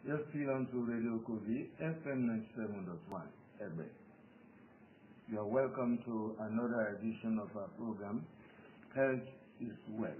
You're still on to Radio Kogi, FM 97.1, Egbe. You are welcome to another edition of our program, Health is Wealth.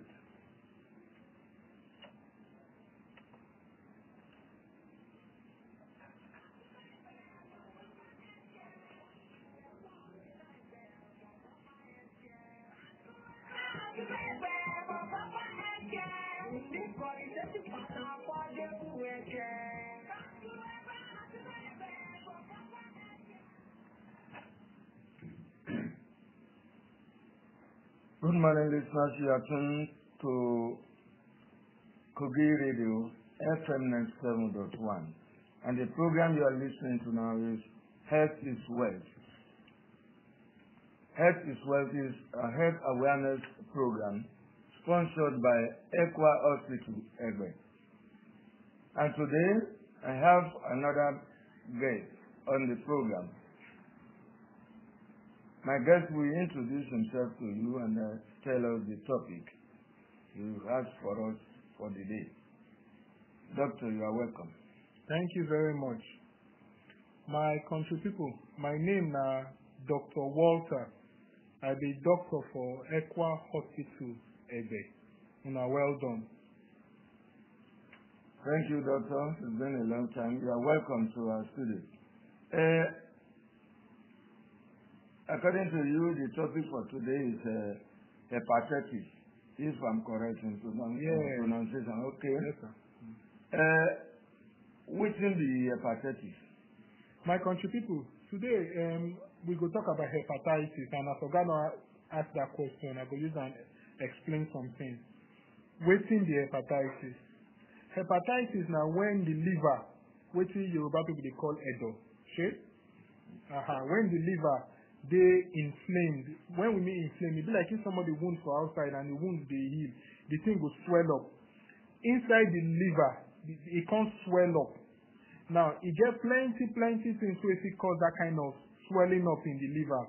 Good morning, listeners. You are tuned to Kogi Radio, FM 97.1. And the program you are listening to now is Health is Wealth. Health is Wealth is a health awareness program sponsored by Equa Hospital, Egbe. And today, I have another guest on the program. My guest will introduce himself to you and tell us the topic he has for us for the day. Doctor, you are welcome. Thank you very much. My country people, my name is Dr. Walter. I be doctor for Equa Hospital, Egbe. Well done. Thank you, Doctor. It's been a long time. You are welcome to our studio. According to you, the topic for today is hepatitis, if I'm correct in pronunciation. Okay. Yes, sir. Which is the hepatitis? My country people, today we go talk about hepatitis, and I forgot to ask that question. I go use and explain some things. Waiting the hepatitis. Hepatitis now when the liver, which Yoruba people they call edo, okay? When the liver they inflamed. When we mean inflamed, it be like if somebody wound for outside and the wound they heal, the thing will swell up. Inside the liver, it can't swell up. Now, it gets plenty things so if it cause that kind of swelling up in the liver.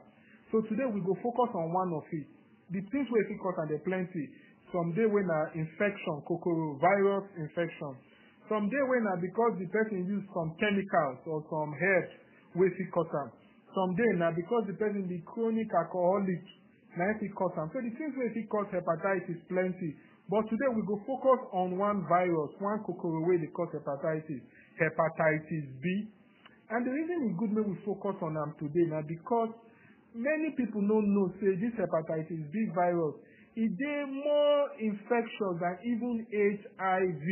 So today we go focus on one of it. The things where it cause and they're plenty. Some day when infection, kokoro, virus infection. Some day when because the person used some chemicals or some herbs where it cause them. Some day now because the person be chronic alcoholic, now it cause them. So the things where it cause hepatitis plenty. But today we go focus on one virus, one kokoro way they cause hepatitis, hepatitis B. And the reason it's good when we focus on them today now because many people don't know say this hepatitis B virus is more infectious than even HIV.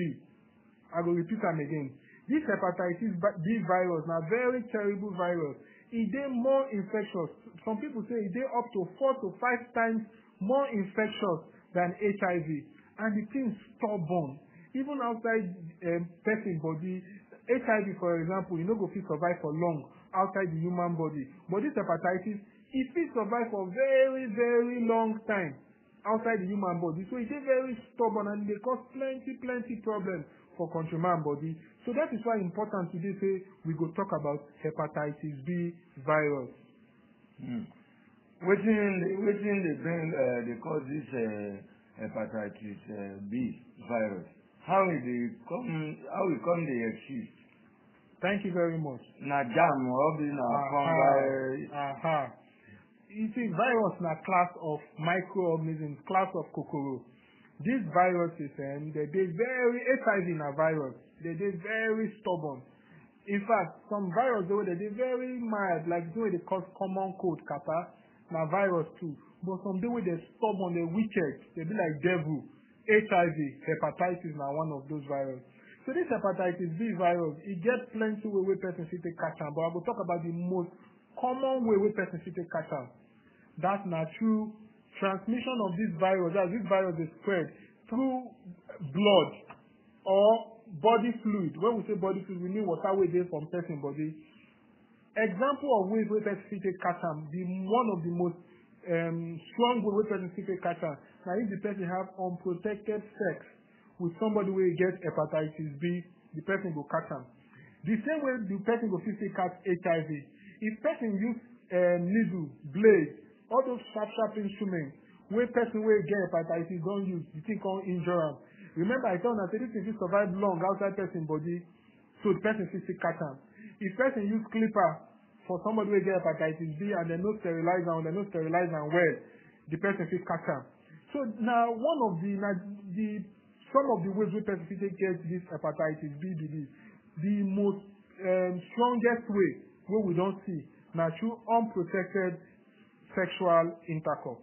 I will repeat them again. This hepatitis B virus now very terrible virus. It is more infectious. Some people say it is up to 4 to 5 times more infectious than HIV. And the thing is stubborn. Even outside person body, HIV, for example, you know go fit survive for long outside the human body. But this hepatitis, it fit survive for very long time outside the human body. So it is very stubborn and they cause plenty problems for countryman body. So that is why important today say we go talk about hepatitis B virus. Which they cause this hepatitis B virus? How it come they exist? Thank you very much. Na jam or fungi. You see, virus na class of microorganisms, class of kokoro. These viruses, they very HIV in a virus. They very stubborn. In fact, some viruses they very mild, like the way they cause common cold, kata, na virus too. But some the way they stubborn, they wicked, they be like devil. HIV, hepatitis na one of those viruses. So this hepatitis B virus, it gets plenty way person should take catch am. But I will talk about the most common way person should take catch am. That's not true. Transmission of this virus, as this virus is spread through blood or body fluid. When we say body fluid, we mean water way there from person body. Example of ways where person take catch am, one of the most strong way where person take catch am. Now if the person have unprotected sex with somebody where get hepatitis B, the person will catch am. The same way the person will take catch HIV. If person use needle, blade, all those sharp instruments where person where get hepatitis don't use, the thing called injure. Remember I told you that this thing survive long outside person body. So the person fit still catch am. If person use clipper for somebody wey get hepatitis B and dem no sterilize am, well, the person fit catch am. So now one of some of the ways wey person fit take get this hepatitis B be this. The most strongest way wey we don see na through unprotected sexual intercourse.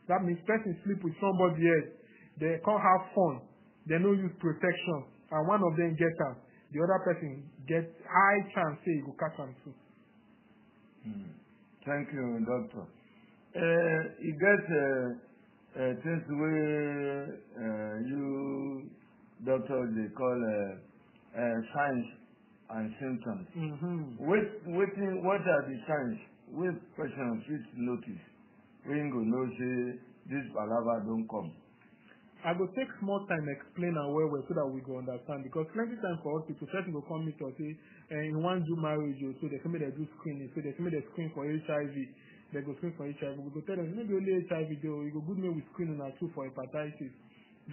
That means person sleep with somebody else, they can't have fun, they no use protection, and one of them get am, the other person get high chance say he go catch am too. Thank you, doctor. You get things wey you doctors they call signs and symptoms. What are the signs wey person fit notice when go know say this palava don't come? I go take small time explain am well so that we go understand, because plenty time for hospital person go come meet us say in one do marriage so they say make they do screening, so they say make they screen for HIV, they go screen for HIV. We go tell them maybe only HIV though, you go good me with screening or two for hepatitis.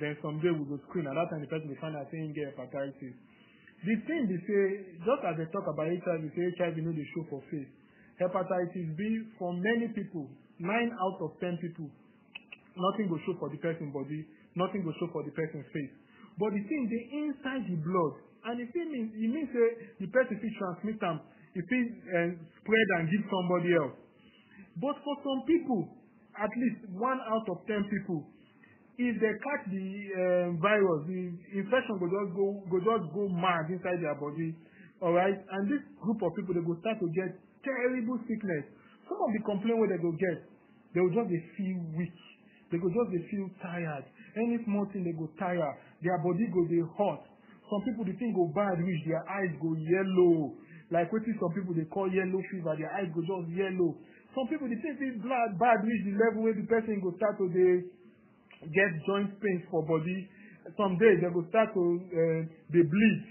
Then someday we go screen, and that time the person will find out saying get hepatitis. The thing they say, just as they talk about HIV, say HIV no dey show for face. Hepatitis B, for many people, 9 out of 10 people, nothing go show for the person body, nothing go show for the person's face. But the thing dey inside the blood, and it means say the person fit transmit am, it fit spread and give somebody else. But for some people, at least 1 out of 10 people, if they catch the virus, the infection go just go mad inside their body, all right. And this group of people, they go start to get terrible sickness. Some of the complaints where they go get, they will just feel weak. They go just feel tired. Any small thing they go tire. Their body go dey hot. Some people the thing go bad reach, their eyes go yellow. Like what some people they call yellow fever, their eyes go just yellow. Some people the thing feel bad reach the level where the person go start to get joint pains for body. Some days they go start to they bleed.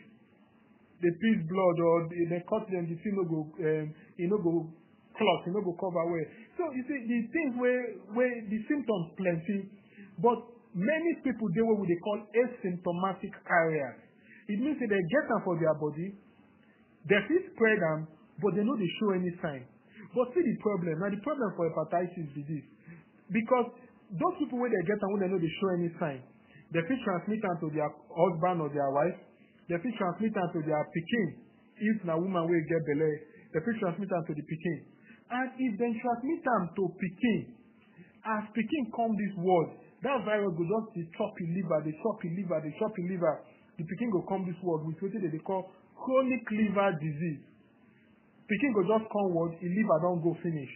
They piss blood, or they cut them, the thing no go clot, no go cover well. So you see the things where the symptoms plenty, but many people they what they call asymptomatic carriers. It means that they get them for their body, they feel spread them, but they know they show any sign. But see the problem. Now the problem for hepatitis is this. Because those people where they get them when they know they show any sign, they feel transmit them to their husband or their wife, they feel transmit them to their pikin. If na woman will get belly, they feel transmit them to the pikin. And if they transmit them to pikin, as pikin come this world, that virus will just be choppy liver, the pikin go come this world with what they call chronic liver disease. Pikin go just come world, the liver don't go finish.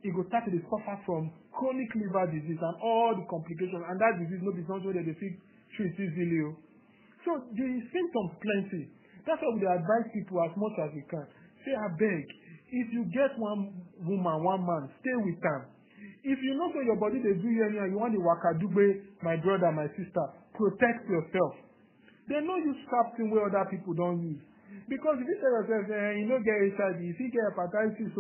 It go start to suffer from chronic liver disease and all the complications, and that disease no be something that they think treat easily. So the symptoms plenty. That's why we advise people as much as we can. Say, I beg, if you get one woman, one man, stay with them. If you know that your body they do you and you want the wakadube, my brother, my sister, protect yourself. They know you sharp thing where other people don't use. Because if you tell yourself, you don't get HIV, if you get hepatitis,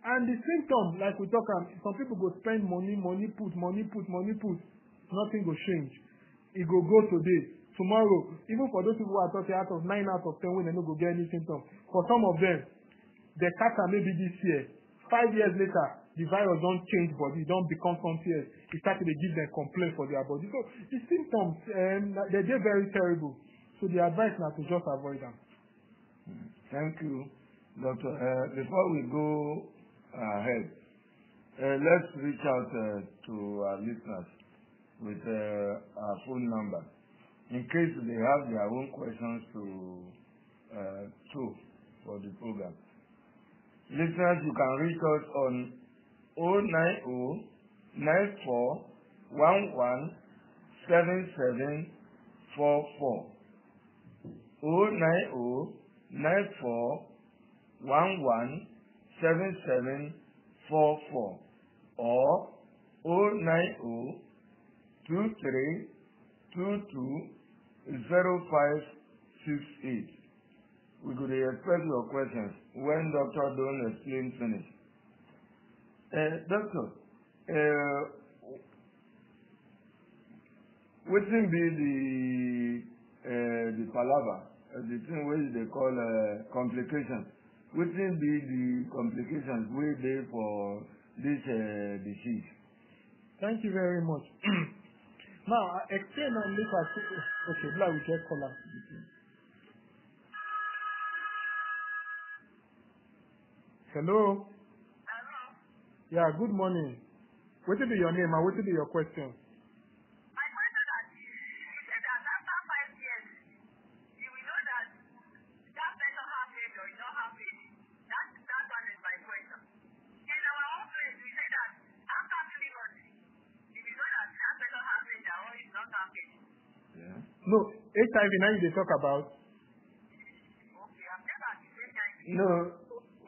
and the symptoms, like we talk, some people go spend money put, nothing go change. It go today, tomorrow. Even for those people who are talking out of 9 out of 10 when they don't go get any symptoms. For some of them, they catch maybe this year. 5 years later, the virus don't change body, don't become something else. It started to give them complaint for their body. So the symptoms, they're very terrible. So the advice now to just avoid them. Thank you, Doctor. Before we go ahead, let's reach out to our listeners with our phone number in case they have their own questions to for the program. Listeners, you can reach us on 090-9411-7744. 090-9411-7744 or 090-2322-0568. We could express your questions when Dr. Don explain finish. Doctor, what will be the palaver the thing which they call complications. Which will be the complications wey dey for this disease? Thank you very much. Now, explain and look at okay, like we get caller. Hello. Hello. Yeah, good morning. What will be your name and what will be your question? My question is, you said that after 5 years, you will know that that person have it or you don't have it. That one is my question. In our own place, we say that after 3 months, you will know that that person have it or you don't have it. Yeah. No, HIV now you dey talk about. Okay, I've never seen HIV. No,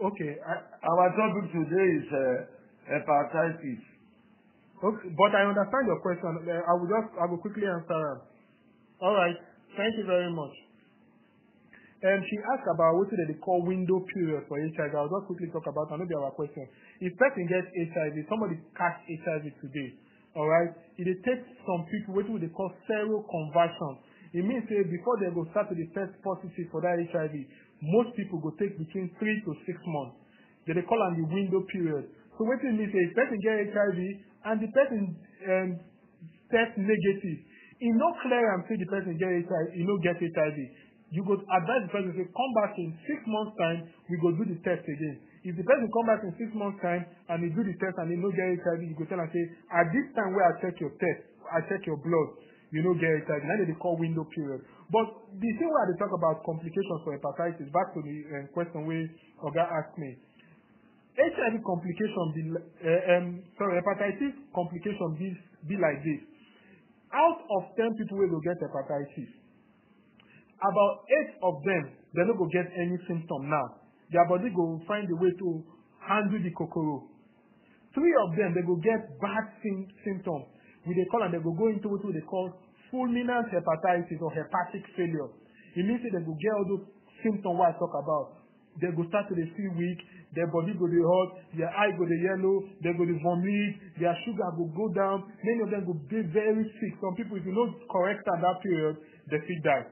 Okay, our topic today is hepatitis. okay, but I understand your question. I will quickly answer. All right, thank you very much. She asked about what they call window period for HIV. I'll just quickly talk about and maybe our question. If person gets HIV, somebody catch HIV today, all right, it takes some people what they call seroconversion. It means before they go start to be test positive for that HIV, most people go take between 3 to 6 months. They call on the window period. So what it means is if person get HIV and the person test negative, it no clear and say the person get HIV, you no get HIV. You go advise the person say come back in 6 months time, we go do the test again. If the person come back in 6 months time and he do the test and he no get HIV, you go tell him say at this time where I check your test, I check your blood, you no get HIV. Now they call window period. But the thing where they talk about complications for hepatitis, back to the question where Oga asked me. HIV complication hepatitis complication be like this. Out of 10 people who will get hepatitis, about 8 of them they no go get any symptom now. Their body go find a way to handle the kokoro. 3 of them they go get bad symptoms. We they call and they go into what they call fulminant hepatitis or hepatic failure. It means that they go get all those symptoms what I talk about. They go start to feel weak, their body go hot, their eye go yellow, they go vomit, their sugar go down. Many of them go be very sick. Some people, if you not correct at that period, they feel die.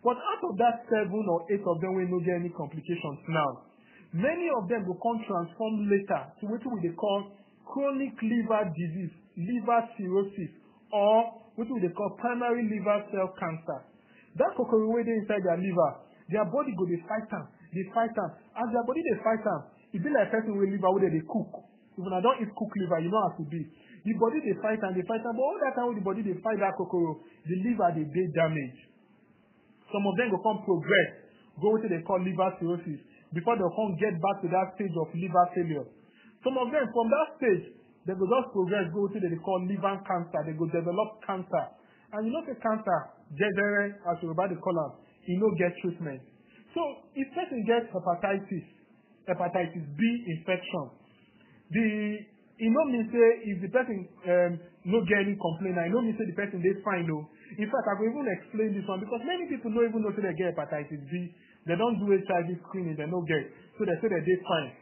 But out of that 7 or 8 of them will not get any complications now. Many of them will come transform later to what we call chronic liver disease, liver cirrhosis, or what we call primary liver cell cancer. That kokoro wey dey inside their liver, their body go dey fight am. As their body dey fight am, it be like person wey liver wey dey cook. If una don eat cook liver, you know how to be. The body dey fight am, but all that time when the body dey fight that kokoro, the liver dey damage. Some of them go come progress, go wetin they call liver cirrhosis, before they come get back to that stage of liver failure. Some of them from that stage, they go just progress, go wetin they call liver cancer. They go develop cancer. And you know the cancer, jejere, as Yoruba they call am, e no get treatment. So if person gets hepatitis B infection, it no mean say if the person no get any complaint, it no mean say the person dey fine though. In fact, I will even explain this one because many people don't even know say they get hepatitis B. They don't do HIV screening, they no get. So they say that they fine.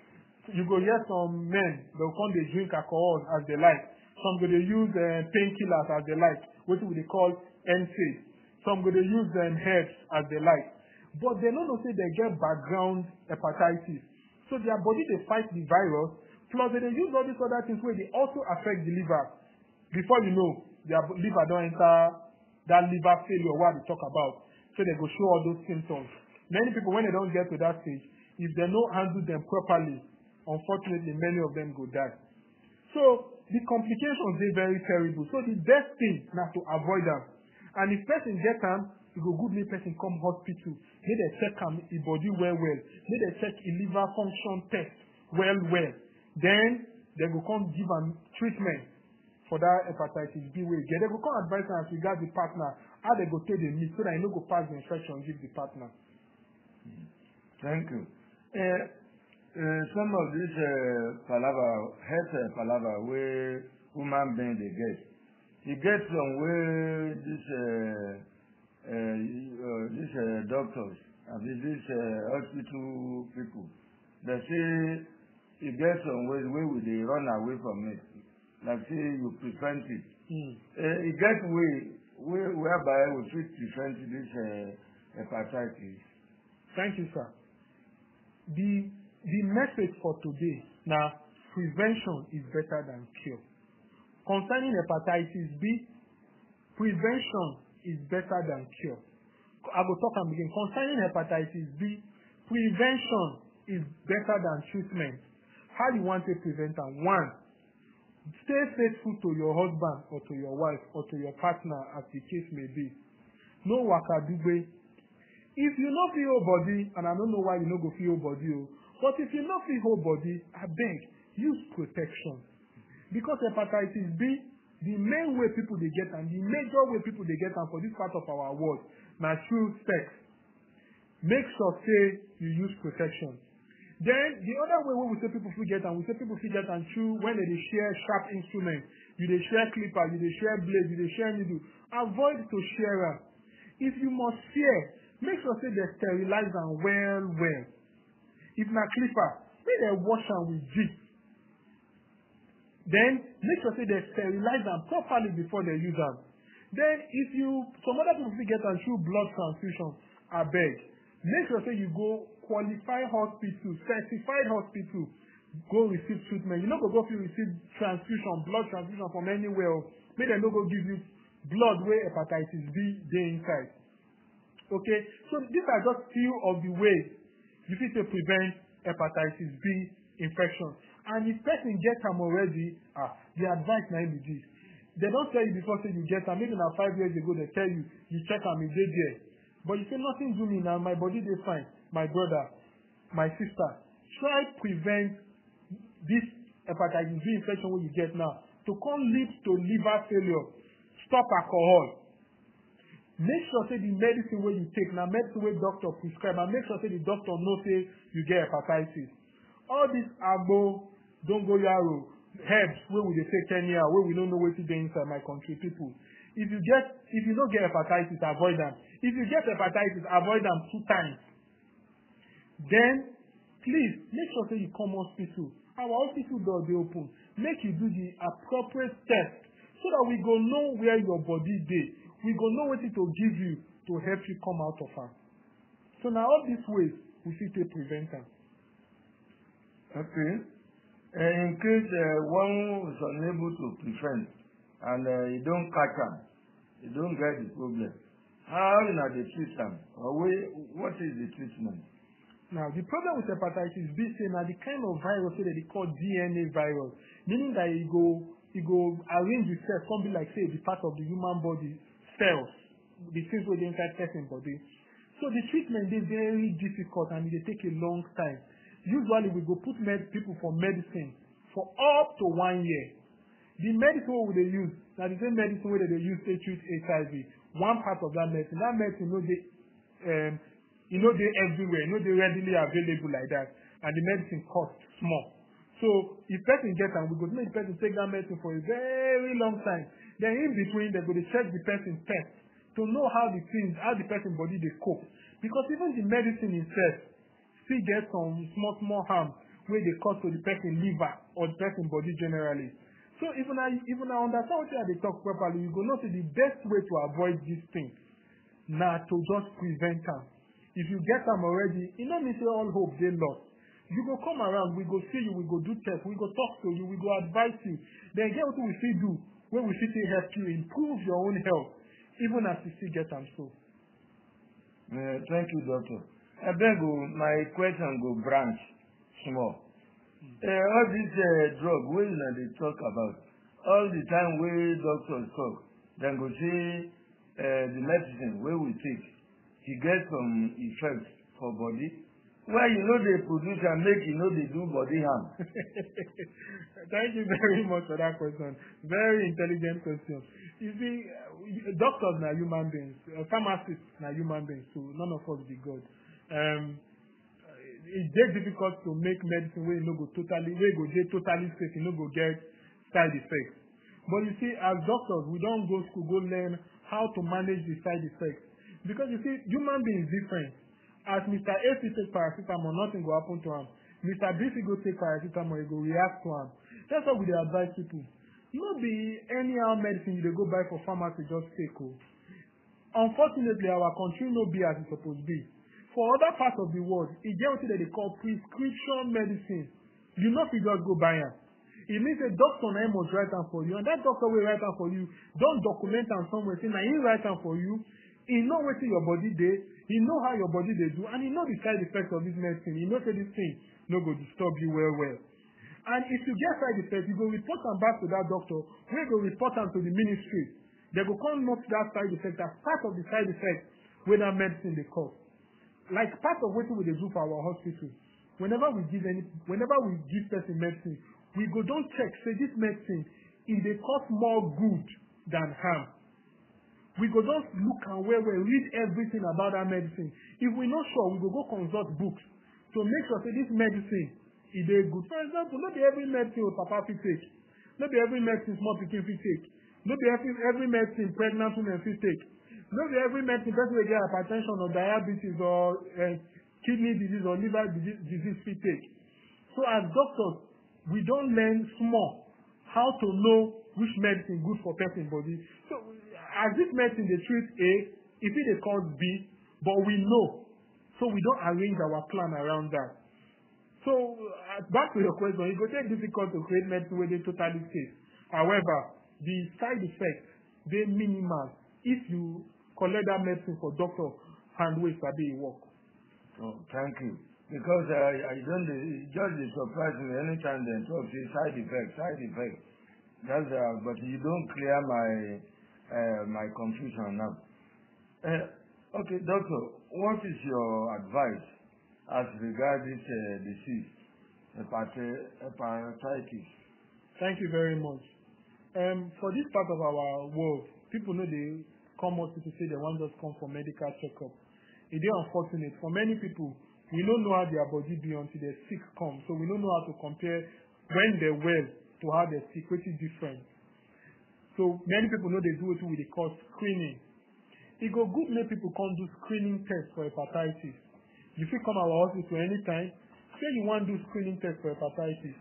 You go hear some men, they'll come they drink alcohol as they like. Some go they use painkillers as they like, what we call NSAID. Some go they use herbs as they like. But they don't know say they get background hepatitis. So their body they fight the virus, plus they use all these other things where they also affect the liver. Before you know, their liver don't enter that liver failure what we talk about. So they go show all those symptoms. Many people, when they don't get to that stage, if they don't handle them properly, unfortunately, many of them go die. So the complications are very terrible. So the best thing now to avoid them. And if person get them, you go good make person come hospital. May they check him body well. May they check a liver function test well. Then they go come give them treatment for that hepatitis B way. They go come advise them as regards the partner, how they go take the meat so that you no go pass the infection give the partner. Thank you. Some of this health palaver where human being they get. You get some where these doctors, these hospital people, they say you get some ways where they run away from it. Like say you prevent it. You get way whereby we should prevent this hepatitis? Thank you, sir. The message for today now, prevention is better than cure. Concerning hepatitis B, prevention is better than cure. I will talk and begin. Concerning hepatitis B, prevention is better than treatment. How do you want to prevent them? One, stay faithful to your husband or to your wife or to your partner as the case may be. No wakadugbe. If you no feel whole body, and I don't know why you no go feel whole body, but if you no feel whole body, I beg, use protection. Because hepatitis B, the main way people they get and the major way people they get and for this part of our world, na through sex. Make sure say you use protection. Then the other way we say people forget and we say people forget and through when they share sharp instruments, you they share clipper, you they share blade, you they share needle. Avoid to share them. If you must share, make sure say they sterilize them well. If na clipper, make they wash them with G. Then make sure say they sterilize them properly before they use them. Then if you some other people forget and through blood transfusion, I beg. Make sure say you go qualified hospital, certified hospital, go receive treatment. You no go receive transfusion, blood transfusion from anywhere. Make them no go give you blood where hepatitis B dey inside. Okay, so these are just few of the ways you need to prevent hepatitis B infection. And if person get them already, the advice now be this. They don't tell you before say you get them. Maybe now 5 years ago they tell you check them in there. But you say nothing do me now, my body they fine. My brother, my sister, try prevent this hepatitis B infection what you get now to come lead to liver failure. Stop alcohol. Make sure say the medicine where you take now medicine where doctor prescribe and make sure say the doctor know say you get hepatitis. All this agbo, dongoyaro, herbs where we dey take 10 years, where we don't know what to do inside my country people. If you don't get hepatitis, avoid them. If you get hepatitis, avoid them 2 times. Then, please, make sure that you come hospital. Our hospital door dey open. Make you do the appropriate test so that we go know where your body dey. We go know what to give you to help you come out of am. So now all these ways, we fit to prevent them. Okay. In case one is unable to prevent and you don't catch them, you don't get the problem, how na dey treat them? Or what is the treatment? Now, the problem with hepatitis B is now the kind of virus that they call DNA virus, meaning that it go arrange itself, something like say the part of the human body cells, the things where they inside person body. So the treatment is very difficult and it take a long time. Usually we go put people for medicine for up to 1 year. The medicine what they use, now the same medicine where they use to treat HIV, one part of that medicine they everywhere, they readily available like that, and the medicine costs small. So if person gets and we go to make the person take that medicine for a very long time, then in between they go to check the person's test to know how the person body they cope. Because even the medicine itself still get some small harm where they cause to the person liver or the person body generally. So even I understand what they talk properly, you go know the best way to avoid this thing now to just prevent them. If you get them already, it don't mean say all hope they lost. You go come around, we go see you, we go do tests, we go talk to you, we go advise you. Then get what we still do, when we still help you improve your own health, even as you still get them so. Thank you, doctor. I beg my question go branch small. All this drug wey they talk about, all the time wey doctors talk, then go say the medicine wey we take, he get some effects for body. Why they produce and make they do body harm? Thank you very much for that question. Very intelligent question. You see, doctors are human beings, pharmacists are human beings, so none of us be God. It's very difficult to make medicine where go totally safe, go get side effects. But you see, as doctors, we don't go school, go learn how to manage the side effects. Because you see, human beings different. As Mr. A take paracetamol, nothing will happen to him. Mr. B go take paracetamol, he go react to him. That's why we advise people. Not be anyhow medicine you go buy for pharmacy just take. Unfortunately, our country no be as it supposed be. For other parts of the world, it get what they call prescription medicine. You know if you just go buy am. It means a doctor na him must write am for you, and that doctor will write am for you. Don't document am somewhere say na him write am for you. He know wetin your body dey, he know how your body dey do, and he know the side effects of this medicine. He know say this thing no go disturb you well well. And if you get side effects, you go report am back to that doctor, wey go report am to the ministry. They go come note that side effect as part of the side effect wey that medicine dey cause. Like part of wetin we dey do for our hospital. Whenever we give person medicine, we go don check say this medicine e dey cause more good than harm. We go just look and well read everything about that medicine. If we not sure, we go consult books to make sure say this medicine e dey good. For example, not every medicine wey papa fit take, not every medicine small pikin fit take, not every medicine pregnant women fit take, not every medicine person wey get hypertension or diabetes or kidney disease or liver disease fit take. So as doctors, we don't learn small how to know which medicine good for person body. So as this medicine they treat A, if it dey cause B, but we know, so we don't arrange our plan around that. So back to your question, it go take difficult to create medicine where they totally safe. However, the side effects they minimal if you collect that medicine for doctor hand wey sabi work. Oh, thank you. Because I don't just dey surprise me anytime they talk say side effects. That's but you don't clear my confusion now. Okay, doctor, what is your advice as regards this disease, hepatitis? Thank you very much. For this part of our world, people know they come out to say they want just come for medical checkup. It is unfortunate for many people. We don't know how their body be until their sick come. So we don't know how to compare when they're well to how they're sick, which is different. So many people know they do what we call screening. It go good make people come do screening tests for hepatitis. You fit come our hospital anytime. Say you want to do screening test for hepatitis.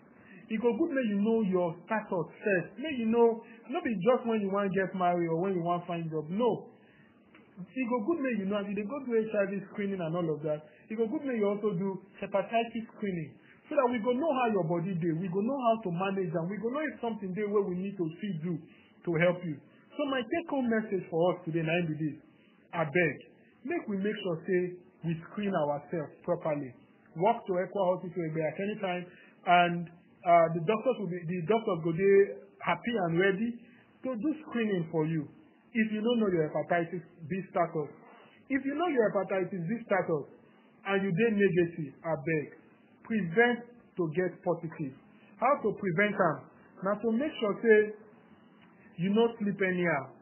It go good make you know your status first. Make you know, not be just when you want to get married or when you want to find job. No. It go good make you know, if they go do HIV screening and all of that, it go good make you also do hepatitis screening. So that we go know how your body dey. We go know how to manage them. We go know if something there where we need to see do to help you. So my take-home message for us today, now be this. I beg, we make sure say we screen ourselves properly. Walk to Equa Hospital at any time, and the doctors go there happy and ready to do screening for you. If you don't know your hepatitis B status, if you know your hepatitis B status and you dey negative, I beg, prevent to get positive. How to prevent them? Now to make sure say you no sleep anyhow.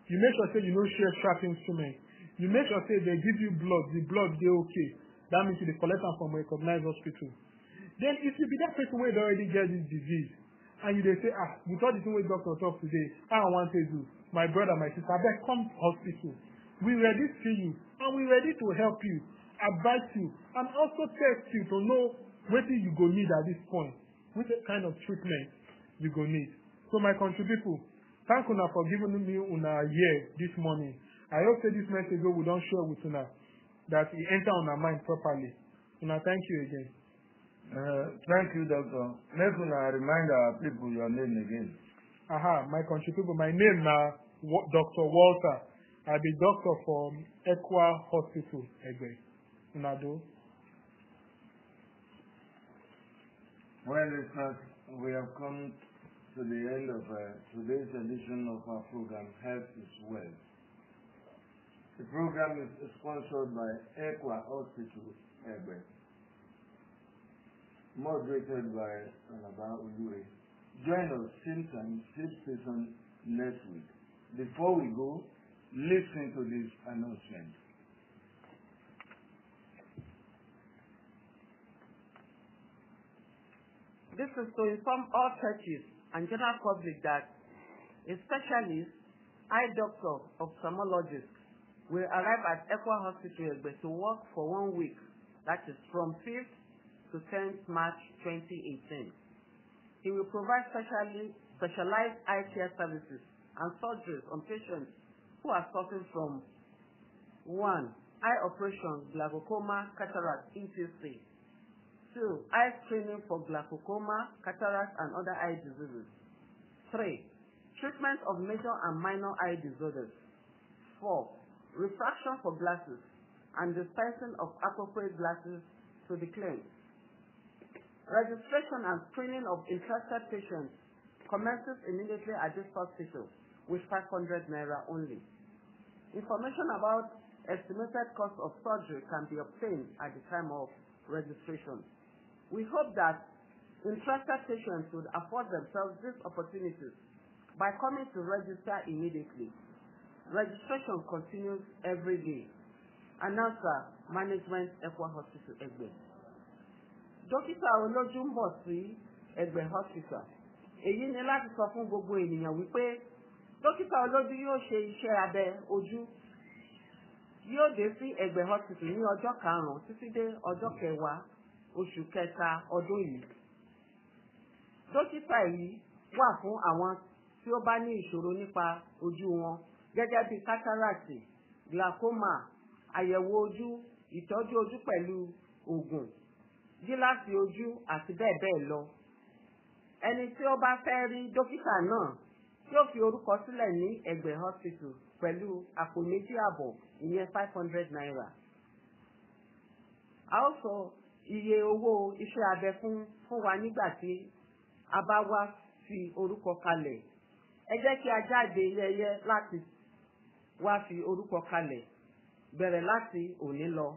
You make sure say you no share sharp instruments. You make sure say they give you blood, the blood dey okay. That means you dey collect them from a recognized hospital. Then if you be that person who already get this disease, and you dey say, with all the thing wey doctor talk today, I want to do, my brother, my sister, I beg come to hospital. We ready to see you, and we ready to help you, advise you, and also test you to know what you go need at this point, which kind of treatment you go need. So my country people, thank you for giving me una year this morning. I hope that this message we don't share with una, that it enter on our mind properly. Una, thank you again. Thank you, doctor. Make una remind our people your name again. My country people, my name now Dr. Walter. I be doctor from Equa Hospital, Egbe. Una do. Well, listeners, we have come to the end of today's edition of our program, Health is Wealth. The program is sponsored by Equa Hospital, Egbe, moderated by Alaba Ulure. Join us same time, same station next week. Before we go, listen to this announcement. This is to inform all churches and general public that a specialist, eye doctor, ophthalmologist, will arrive at Equa Hospital to work for 1 week. That is from 5th to 10th March 2018. He will provide specialized eye care services and surgeries on patients who are suffering from 1. Eye operation, glaucoma, cataract, etc. 2. Eye screening for glaucoma, cataract, and other eye diseases. 3. Treatment of major and minor eye disorders. 4. Refraction for glasses and dispensing of appropriate glasses to the claims. Registration and screening of interested patients commences immediately at this hospital with 500 naira only. Information about estimated cost of surgery can be obtained at the time of registration. We hope that interested patients would afford themselves these opportunities by coming to register immediately. Registration continues every day. Announcer, Management, Ekwa Hospital, Egbe. Dókítà olójú ń bọ̀ sí Ẹ̀gbẹ́ Hospital. Èyí ni láti sọ fún gbogbo ènìyàn wípé dókítà olójú yóò ṣe iṣẹ́ abẹ ojú. Yóò dé sí Ẹ̀gbẹ́ Hospital ní ọjọ́ 5 títí dé ọjọ́ 10 oṣù kẹta ọdún yìí. Dókítà yìí wà fún àwọn tí ó bá ní ìṣòro nípa ojú wọn gẹ́gẹ́ bí cataract, glaucoma, àyẹ̀wò ojú, ìtọ́jú ojú pẹ̀lú oògùn, gíláàsì ojú àti bẹ́ẹ̀ bẹ́ẹ̀ lọ. Ẹni tí ó bá fẹ́ rí dókítà náà yóò fi orúkọ sílẹ̀ ní Ẹ̀gbẹ́ Hospital pẹ̀lú àpò 2.5 ìyẹn 500 naira. A ó sọ iye owó iṣẹ́ abẹ fún wa nígbà tí a bá wá fi orúkọ kalẹ̀. Ẹ jẹ́ kí a jáde yẹ́yẹ́ láti wá fi orúkọ kalẹ̀ bẹ̀rẹ̀ láti òní lọ.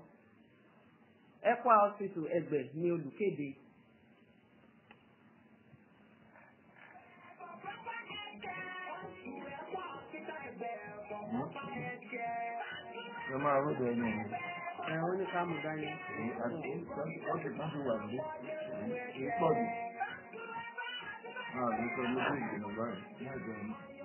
Ekwa Hospital Ẹ̀gbẹ́ ni olùkéde. Ẹ máa rúdọ̀ ẹnu mi. Ẹ̀wọ̀n ní ká mú dání. Àti kan ti wà ní ìpọ̀ jù. Ààrùn sọ lójú ìgbìmọ̀ báyìí.